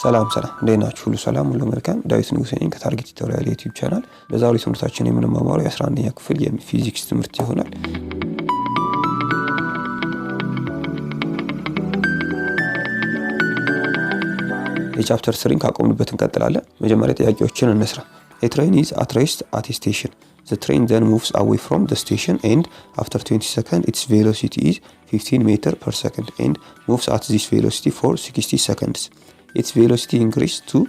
ሰላም እንዴት ናችሁ? ሁሉ ሰላም ሁሉ መልካም። ዳዊት ንጉሴ ነኝ ከታርጌት ቱቶሪያል ዩቲዩብ ቻናል። በዛሬው ትምህርታችን የምንማማረው የ11ኛ ክፍል የፊዚክስ ትምህርት ይሆናል። የቻፕተር 3 ካቆምንበት እንቀጥላለን። መጀመሪያ ጥያቄዎችን እንስራ። A train is at rest at a station. The train then moves away from the station and after 20 seconds its velocity is 15 meters per second and moves at this velocity for 60 seconds. Its velocity increases to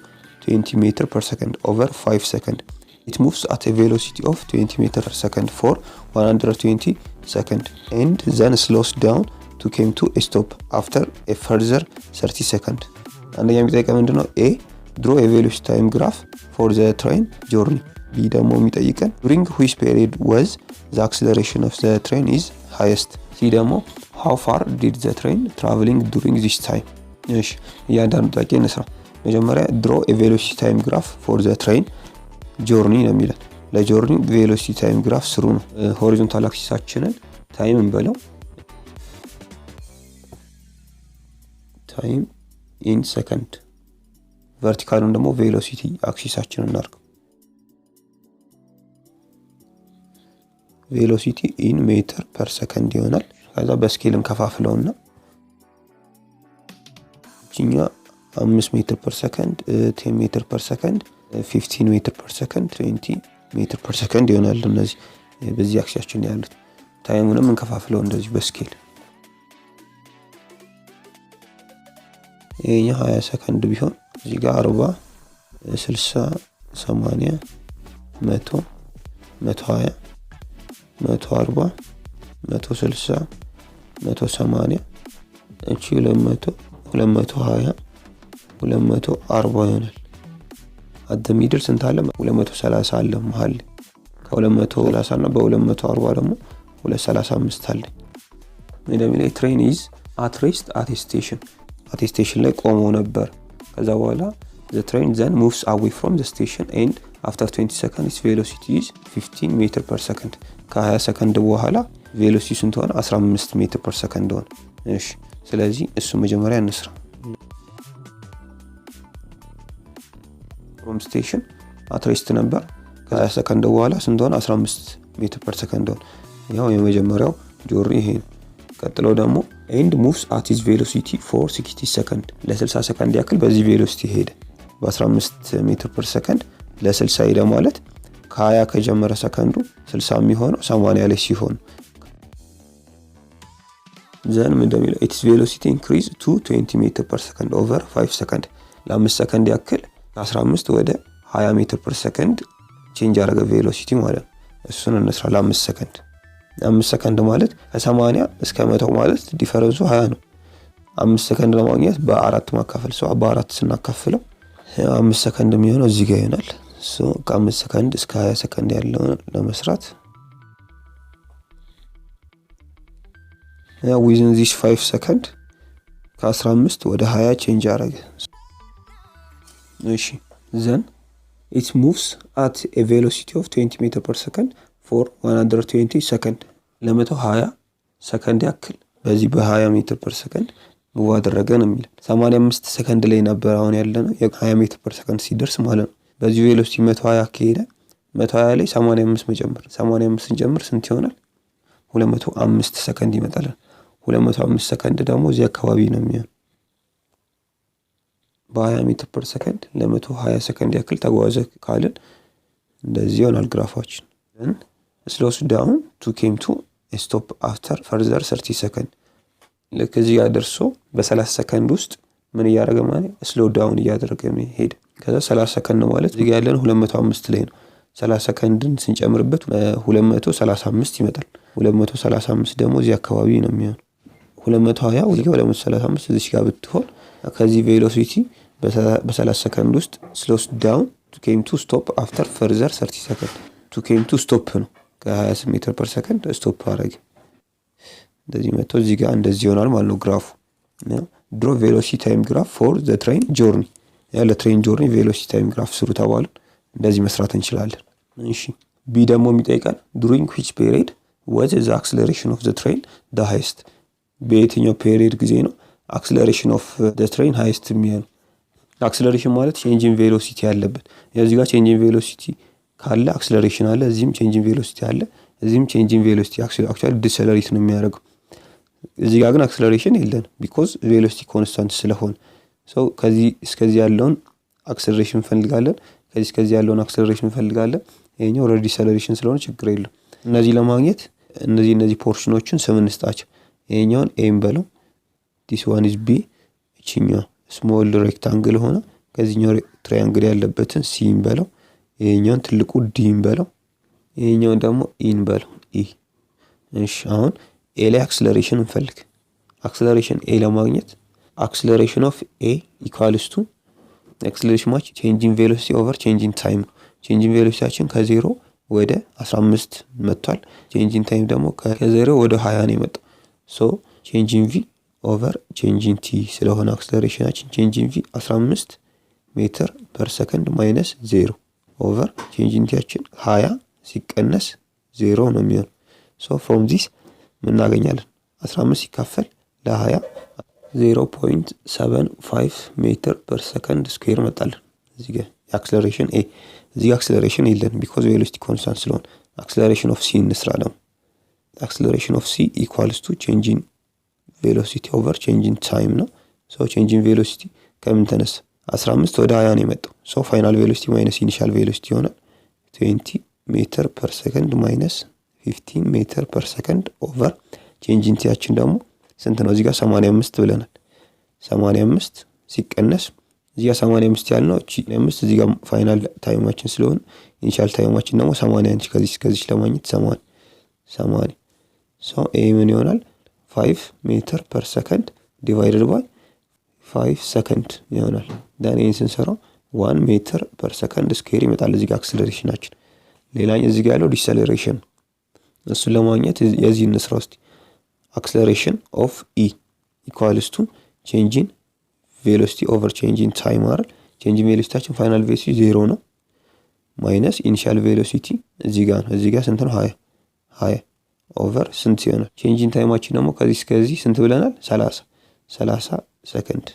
20 meters per second over 5 seconds. It moves at a velocity of 20 meters per second for 120 seconds and then slows down to come to a stop after a further 30 seconds. አንደኛ የሚጠይቀው ምንድነው? A. Draw a velocity time graph for the train journey. B. ደግሞ የሚጠይቀን during which period was the acceleration of the train is highest. C. ደግሞ how far did the train traveling during this time. እሺ እያንዳንዱ ጥያቄ እንስራ። መጀመሪያ draw a velocity time graph for the train journey ነው የሚለን። ለጆርኒ velocity time graph ስሩ ነው። ሆሪዞንታል አክሲሳችንን ታይም እንበለው ታይም in second ቨርቲካሉን ደግሞ velocity አክሲሳችንን እናርገው velocity in meter per second ይሆናል። ከዛ በስኬል እንከፋፍለውና እኛ 5 ሜትር per second 10 ሜትር per second 15 ሜትር per second 20 ሜትር per second ይሆናል። እነዚህ በዚህ አክሲሳችን ያሉት ታይሙንም እንከፋፍለው እንደዚህ በስኬል ይሄኛ 20 ሰከንድ ቢሆን እዚህ ጋር 40 60 80 100 120 140 160 180 እቺ 200 220 240 ይሆናል። አደሚድር ስንት አለ? 230 አለ መሃል ከ230 እና በ240 ደግሞ 235 አለ። እንደሚለው ትሬን ኢዝ at rest at a station at a station ላይ ቆሞ ነበር። ከዛ በኋላ the train then moves away from the station and after 20 seconds its velocity is 15 meters per second. ከ20 ሰከንድ በኋላ velocity ስንት ሆነ? 15 ሜትር per second ሆነ። እሺ ስለዚህ እሱ መጀመሪያ እንስራ። from station at rest ነበር። ከ20 ሰከንድ በኋላ ስንት ሆነ? 15 ሜትር per second ሆነ። ያው የመጀመሪያው ጆርኒ ይሄ ነው። ቀጥሎ ደግሞ and moves at its velocity for 60 seconds ለ60 ሰከንድ ያክል በዚህ velocity ሄደ። በ15 ሜትር per second ለ60 ሄደ ማለት ከ20 ከጀመረ ሰከንዱ 60 የሚሆነው 80 ላይ ሲሆን then እንደሚለው its velocity increase to 20 meters per second over 5 seconds ለ5 ሰከንድ ያክል ከ15 ወደ 20 ሜትር per second ቼንጅ አደረገ velocity ማለት እሱን እንስራ። ለ5 ሰከንድ 5 ሰከንድ ማለት ከ80 እስከ 100 ማለት ዲፈረንሱ 20 ነው። 5 ሰከንድ ለማግኘት በ4 ማካፈል ሰው በ4 ስናካፍለው 5 ሰከንድ የሚሆነው እዚህ ጋር ይሆናል። ከ5 ሰከንድ እስከ 20 ሰከንድ ያለውን ለመስራት within this 5 second ከ15 ወደ 20 ቼንጅ አደረገ። እሺ then it moves at a velocity of 20 meters per second for 120 seconds ለ120 ሰከንድ ያክል በዚህ በ20 ሜትር per second ሙቭ አደረገ ነው የሚለው። 85 ሰከንድ ላይ ነበር አሁን ያለነው የ20 ሜትር per second ሲደርስ ማለት ነው። በዚህ ቬሎሲቲ 120 ከሄደ 120 ላይ 85 መጨመር 85 ስንጨምር ስንት ይሆናል? 205 ሰከንድ ይመጣል። 205 ሰከንድ ደግሞ እዚህ አካባቢ ነው የሚሆነው። በ20 ሜትር per second ለ120 ሰከንድ ያክል ተጓዘ ካልን እንደዚህ ይሆናል ግራፋችን። then slows down to come to a stop after further 30 seconds ለከዚህ ያደርሶ በ30 ሰከንድ ውስጥ ምን ያደርገ ማለት ስሎ ዳውን ያደርገ ሄደ። ከዛ 30 ሰከንድ ማለት እዚህ ጋር ያለን 205 ላይ ነው። 30 ሰከንድን ስንጨምርበት 235 ይመጣል። 235 ደግሞ እዚህ አካባቢ ነው የሚሆነው። 220 ወደ 235 እዚህ ጋር ብትሆን ከዚህ velocity በ30 ሰከንድ ውስጥ slows down to come to stop after further 30 seconds to come to stop ነው። ከ20 ሜትር per second ስቶፕ አደረገ። እንደዚህ መጥቶ እዚህ ጋር እንደዚህ ይሆናል ማለት ነው ግራፉ። draw velocity time graph for the train journey ያለ ትሬን ጆርኒ velocity time graph ስሩ ተባሉ። እንደዚህ መስራት እንችላለን። እሺ ቢ ደግሞ የሚጠይቀን during which period was the acceleration of the train the highest በየትኛው ፔሪድ ጊዜ ነው acceleration of the train highest የሚሆነው? አክሰለሬሽን ማለት ቼንጅ ኢን ቬሎሲቲ ያለበት እዚህ ጋር ቼንጅ ኢን ቬሎሲቲ ካለ አክሰለሬሽን አለ እዚህም ቼንጅ ኢን ቬሎሲቲ አለ እዚህም ቼንጅ ኢን ቬሎሲቲ አክቹዋሊ ዲሰለሬት ነው የሚያደርገው እዚህ ጋር ግን አክሰለሬሽን የለም ቢኮዝ ቬሎሲቲ ኮንስታንት ስለሆነ ሶ ከዚህ እስከዚህ ያለውን አክሰለሬሽን እንፈልጋለን ከዚህ እስከዚህ ያለውን አክሰለሬሽን እንፈልጋለን ይሄኛው ኦልሬዲ ዲሰለሬሽን ስለሆነ ችግር የለም እነዚህ ለማግኘት እነዚህ ፖርሽኖችን ስም እንስጣቸው ይሄኛውን ኤ እንበለው this one is b እቺኛው ስሞል ሬክታንግል ሆነ ከዚህኛው ትራያንግል ያለበትን ሲ እንበለው ይሄኛውን ትልቁ ዲ እንበለው ይሄኛውን ደግሞ ኢ እንበለው ኢ እሺ አሁን ኤ ላይ አክሰለሬሽን እንፈልግ አክሰለሬሽን ኤ ለማግኘት acceleration of a equals to acceleration match change in velocity over change in time change in velocity አችን ከ0 ወደ 15 መጥቷል change in time ደግሞ ከ0 ወደ 20 ነው የመጣው so change in v over change in t ስለሆነ acceleration አችን change in v 15 ሜትር per second minus 0 over change in t አችን 20 ሲቀነስ 0 ነው የሚሆነው so from this ምን እናገኛለን 15 ሲካፈል ለ20 0.75 ሜትር per second square መጣለን እዚህ ጋር acceleration a እዚህ acceleration የለም because velocity constant ስለሆነ acceleration of c እንስራለን acceleration of c equals to change in velocity over change in time ነው so change in velocity ከምን ተነሳ 15 ወደ 20 ነው የመጣው so final velocity minus initial velocity ይሆናል 20 ሜትር per second minus 15 ሜትር per second over change in t አችን ደግሞ ስንት ነው እዚህ ጋር 85 ብለናል 85 ሲቀነስ እዚህ ጋር 85 ያልነው እቺ 5 እዚህ ጋር ፋይናል ታይማችን ስለሆነ ኢኒሻል ታይማችን ደግሞ 80 ከዚህ ለማግኘት 80 so a ምን ይሆናል 5 ሜትር per second divided by 5 second ይሆናል then ይሄን ስንሰራው 1 ሜትር per second square ይመጣል እዚህ ጋር አክሰለሬሽናችን ሌላኛው እዚህ ጋር ያለው ዲሰለሬሽን እሱ ለማግኘት የዚህ እንስራ ውስጥ acceleration of e equals to change in velocity over change in time አይደል change in velocity አችን final velocity 0 ነው minus initial velocity እዚህ ጋር ስንት ነው 20 over ስንት ይሆናል change in time አችን ደግሞ ከዚህ እስከዚህ ስንት ብለናል 30 ሰከንድ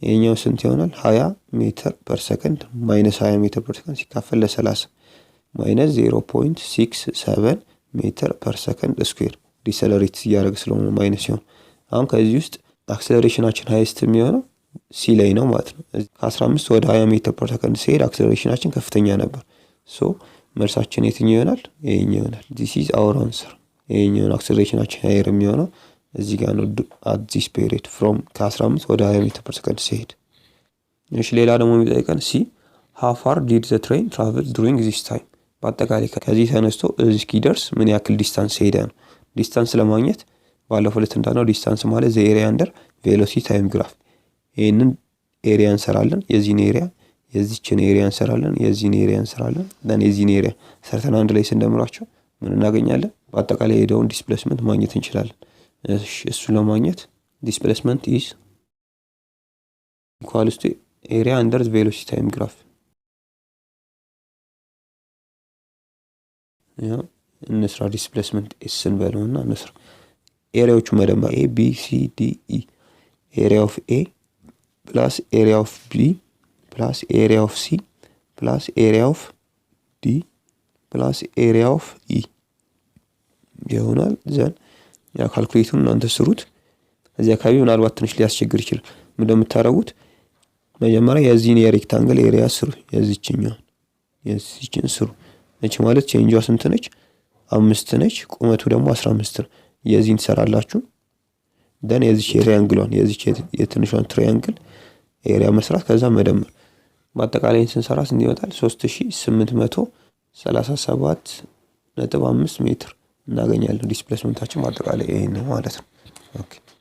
ይሄኛው ስንት ይሆናል 20 ሜትር per second minus 20 ሜትር per second ሲካፈል ለ30 minus 0.67 ሜትር per second square ዲሰለሬት ያደርግ ስለሆነ ማይነስ ይሆን አሁን ከዚህ ውስጥ አክሰለሬሽናችን ሃይስት የሚሆነው ሲ ላይ ነው ማለት ነው ከ15 ወደ 20 ሜትር per second ሲሄድ አክሰለሬሽናችን ከፍተኛ ነበር ሶ መልሳችን የትኛው ይሆናል ይሄኛው ይሆናል this is our answer ይሄኛው አክሰለሬሽናችን ሃይር የሚሆነው እዚህ ጋር ነው at this period from ከ15 ወደ 20 ሜትር per second ሲሄድ እሺ ሌላ ደግሞ የሚጠይቀን ሲ how far did the train travel during this time በአጠቃላይ ከዚህ ተነስቶ እዚህ እስኪደርስ ምን ያክል ዲስታንስ ሄደ ነው ዲስታንስ ለማግኘት ባለፈው ዕለት እንዳልነው ዲስታንስ ማለት the area under velocity time graph ይሄንን ኤሪያ እንሰራለን የዚህን ኤሪያ የዚህችን ኤሪያ እንሰራለን የዚህን ኤሪያ እንሰራለን then የዚህን ኤሪያ ሰርተን አንድ ላይ ስንደምራቸው ምን እናገኛለን በአጠቃላይ ሄደውን ዲስፕሌስመንት ማግኘት እንችላለን እሱ ለማግኘት displacement is equals to area under velocity time graph ያ እንስራ ዲስፕሌስመንት ኤስን በለውና እንስራ ኤሪያዎቹ መደመር a b c d e area of a plus area of b plus area of c plus area of d plus area of e ይሆናል ዘን ያ ካልኩሌቱን እናንተ ስሩት እዚህ አካባቢ ምናልባት ትንሽ ሊያስቸግር ይችላል ምን እንደምታረጉት መጀመሪያ የዚህን የሬክታንግል ኤሪያ ስሩ የዚህችን ስሩ እቺ ማለት ቼንጇ ስንት ነች 5 ነች ቁመቱ ደግሞ 15 ነው የዚህን ሰራላችሁ ደን የዚህ ትራያንግሏን የዚህ የትንሿን ትራያንግል ኤሪያ መስራት ከዛ መደመር በአጠቃላይ ስንሰራ ስንት ይወጣል 3837.5 ሜትር እናገኛለን ዲስፕሌስመንታችን በአጠቃላይ ይሄን ነው ማለት ነው ኦኬ